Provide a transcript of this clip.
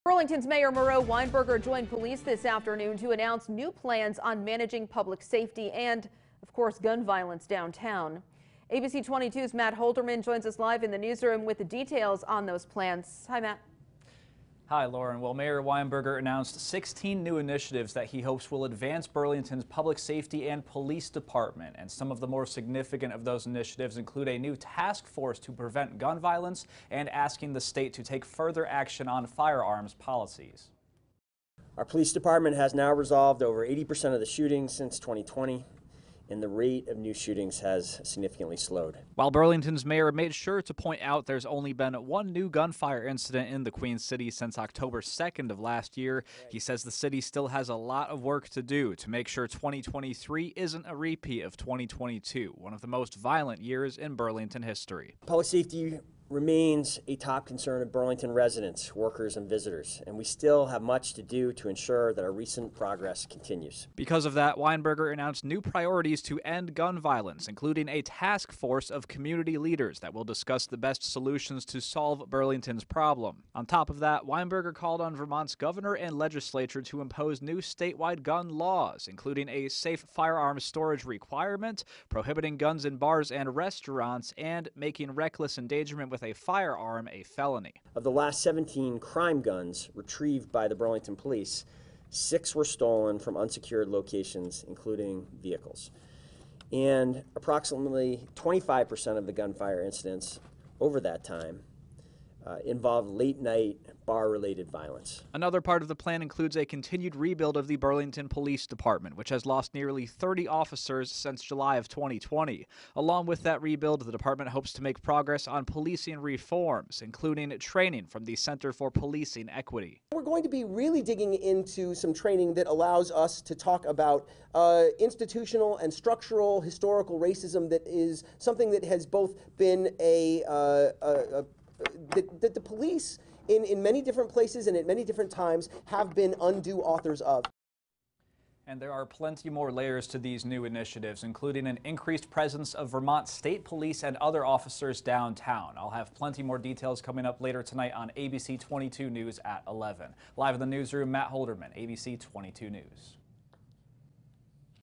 Burlington's Mayor Miro Weinberger joined police this afternoon to announce new plans on managing public safety and, of course, gun violence downtown. ABC 22's Matt Holderman joins us live in the newsroom with the details on those plans. Hi, Matt. Hi, Lauren. Well, Mayor Weinberger announced 16 new initiatives that he hopes will advance Burlington's public safety and police department. And some of the more significant of those initiatives include a new task force to prevent gun violence and asking the state to take further action on firearms policies. Our police department has now resolved over 80% of the shootings since 2020. And the rate of new shootings has significantly slowed. While Burlington's mayor made sure to point out there's only been one new gunfire incident in the Queen City since October 2nd of last year, he says the city still has a lot of work to do to make sure 2023 isn't a repeat of 2022, one of the most violent years in Burlington history. Public safety remains a top concern of Burlington residents, workers, and visitors, and we still have much to do to ensure that our recent progress continues. Because of that, Weinberger announced new priorities to end gun violence, including a task force of community leaders that will discuss the best solutions to solve Burlington's problem. On top of that, Weinberger called on Vermont's governor and legislature to impose new statewide gun laws, including a safe firearms storage requirement, prohibiting guns in bars and restaurants, and making reckless endangerment with a firearm a felony. Of the last 17 crime guns retrieved by the Burlington police, 6 were stolen from unsecured locations, including vehicles. And approximately 25% of the gunfire incidents over that time involved late-night bar-related violence. Another part of the plan includes a continued rebuild of the Burlington Police Department, which has lost nearly 30 officers since July of 2020. Along with that rebuild, the department hopes to make progress on policing reforms, including training from the Center for Policing Equity. We're going to be really digging into some training that allows us to talk about institutional and structural historical racism that is something that has both been that the police in many different places and at many different times have been undue authors of. And there are plenty more layers to these new initiatives, including an increased presence of Vermont State Police and other officers downtown. I'll have plenty more details coming up later tonight on ABC 22 News at 11. Live in the newsroom, Matt Holderman, ABC 22 News.